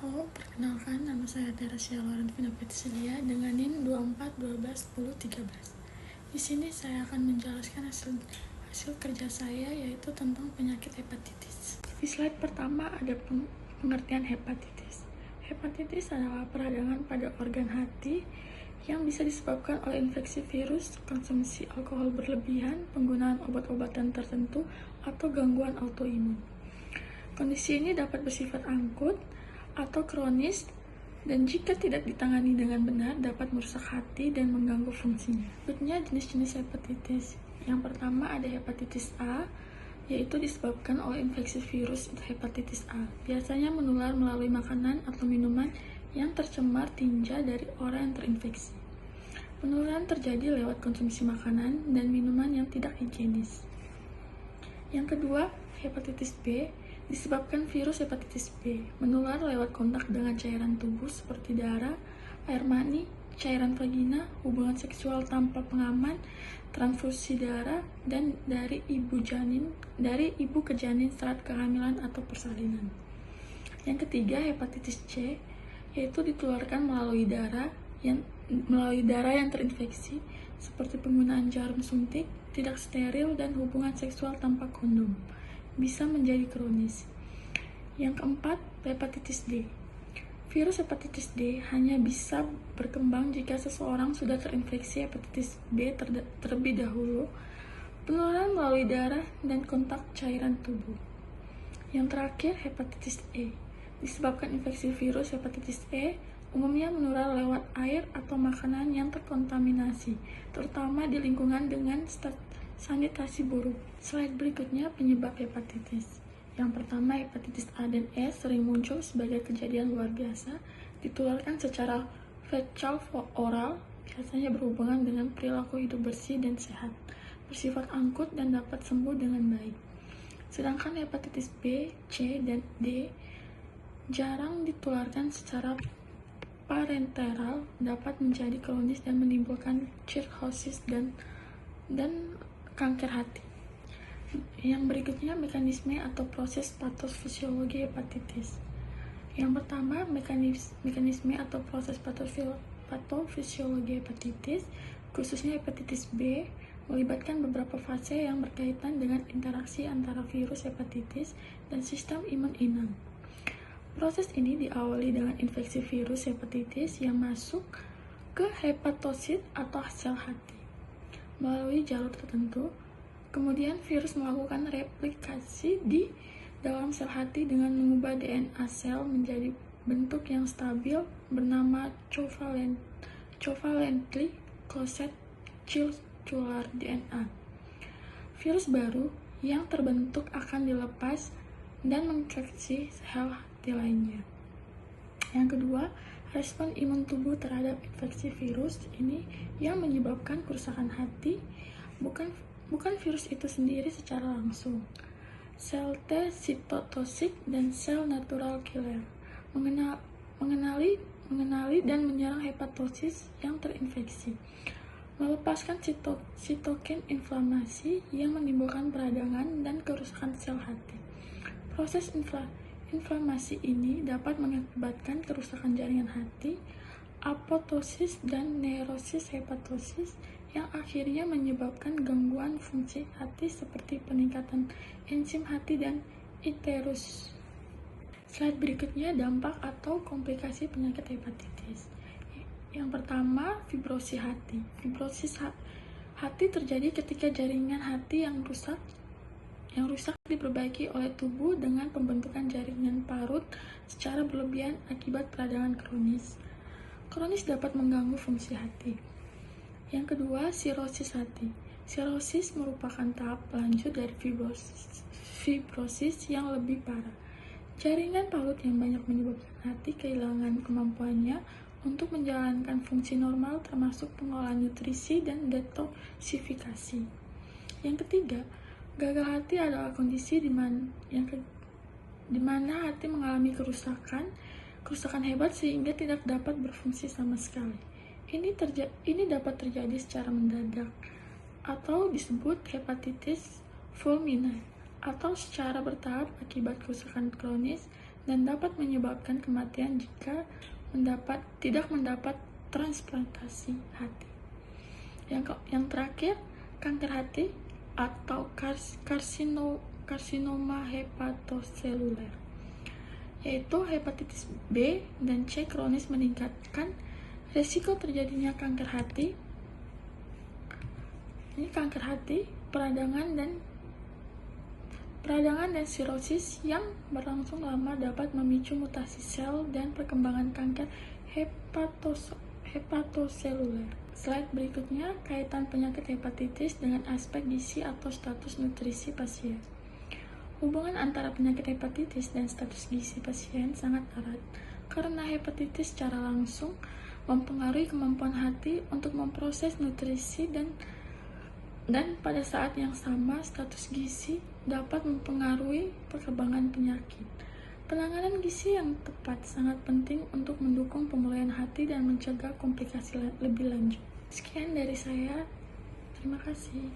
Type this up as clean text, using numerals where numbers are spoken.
Halo, perkenalkan nama saya Teresia Laurentina Petsilia dengan NIM 24121013. Di sini saya akan menjelaskan hasil kerja saya, yaitu tentang penyakit hepatitis. Di slide pertama ada pengertian hepatitis. Hepatitis adalah peradangan pada organ hati yang bisa disebabkan oleh infeksi virus, konsumsi alkohol berlebihan, penggunaan obat-obatan tertentu, atau gangguan autoimun. Kondisi ini dapat bersifat akut atau kronis, dan jika tidak ditangani dengan benar dapat merusak hati dan mengganggu fungsinya. Berikutnya jenis-jenis hepatitis. Yang pertama ada hepatitis A, yaitu disebabkan oleh infeksi virus hepatitis A. Biasanya menular melalui makanan atau minuman yang tercemar tinja dari orang yang terinfeksi. Penularan terjadi lewat konsumsi makanan dan minuman yang tidak higienis. Yang kedua, hepatitis B disebabkan virus hepatitis B, menular lewat kontak dengan cairan tubuh seperti darah, air mani, cairan vagina, hubungan seksual tanpa pengaman, transfusi darah, dan dari ibu ke janin saat kehamilan atau persalinan. Yang ketiga, hepatitis C, yaitu ditularkan melalui darah yang terinfeksi, seperti penggunaan jarum suntik, tidak steril, dan hubungan seksual tanpa kondom. Bisa menjadi kronis. Yang keempat, hepatitis D. Virus hepatitis D hanya bisa berkembang jika seseorang sudah terinfeksi hepatitis B terlebih dahulu, penularan melalui darah dan kontak cairan tubuh. Yang terakhir, hepatitis E. Disebabkan infeksi virus hepatitis E umumnya menular lewat air atau makanan yang terkontaminasi, terutama di lingkungan dengan sanitasi buruk. Slide berikutnya penyebab hepatitis. Yang pertama, hepatitis A dan E sering muncul sebagai kejadian luar biasa, ditularkan secara fekal oral, biasanya berhubungan dengan perilaku hidup bersih dan sehat, bersifat akut dan dapat sembuh dengan baik. Sedangkan hepatitis B, C, dan D jarang ditularkan secara parenteral, dapat menjadi kronis dan menimbulkan cirrhosis dan kanker hati. Yang berikutnya, mekanisme atau proses patofisiologi hepatitis. Yang pertama, mekanisme atau proses patofisiologi hepatitis, khususnya hepatitis B, melibatkan beberapa fase yang berkaitan dengan interaksi antara virus hepatitis dan sistem imun inang. Proses ini diawali dengan infeksi virus hepatitis yang masuk ke hepatosit atau sel hati melalui jalur tertentu. Kemudian virus melakukan replikasi di dalam sel hati dengan mengubah DNA sel menjadi bentuk yang stabil bernama covalently closed circular DNA. Virus baru yang terbentuk akan dilepas dan menginfeksi sel hati lainnya. Yang kedua, respon imun tubuh terhadap infeksi virus ini yang menyebabkan kerusakan hati, bukan virus itu sendiri secara langsung. Sel T sitotosik dan sel natural killer mengenali dan menyerang hepatosis yang terinfeksi, melepaskan sitokin inflamasi yang menimbulkan peradangan dan kerusakan sel hati. Proses inflamasi ini dapat mengakibatkan kerusakan jaringan hati, apoptosis, dan neurosis hepatosis yang akhirnya menyebabkan gangguan fungsi hati seperti peningkatan enzim hati dan icterus. Slide berikutnya dampak atau komplikasi penyakit hepatitis. Yang pertama, fibrosis hati. Fibrosis hati terjadi ketika jaringan hati yang rusak diperbaiki oleh tubuh dengan pembentukan jaringan parut secara berlebihan akibat peradangan kronis. Kronis dapat mengganggu fungsi hati. Yang kedua, sirosis hati. Sirosis merupakan tahap lanjut dari fibrosis yang lebih parah. Jaringan parut yang banyak menyebabkan hati kehilangan kemampuannya untuk menjalankan fungsi normal termasuk pengolahan nutrisi dan detoksifikasi. Yang ketiga, gagal hati adalah kondisi di mana hati mengalami kerusakan hebat sehingga tidak dapat berfungsi sama sekali. Ini dapat terjadi secara mendadak atau disebut hepatitis fulminant, atau secara bertahap akibat kerusakan kronis dan dapat menyebabkan kematian jika tidak mendapat transplantasi hati. Yang terakhir, kanker hati atau karsinoma hepatoseluler, yaitu hepatitis B dan C kronis meningkatkan risiko terjadinya kanker hati. Ini kanker hati, peradangan dan sirosis yang berlangsung lama dapat memicu mutasi sel dan perkembangan kanker hepatoseluler. Slide berikutnya, kaitan penyakit hepatitis dengan aspek gizi atau status nutrisi pasien. Hubungan antara penyakit hepatitis dan status gizi pasien sangat erat, karena hepatitis secara langsung mempengaruhi kemampuan hati untuk memproses nutrisi dan pada saat yang sama status gizi dapat mempengaruhi perkembangan penyakit. Penanganan gizi yang tepat sangat penting untuk mendukung pemulihan hati dan mencegah komplikasi lebih lanjut. Sekian dari saya, terima kasih.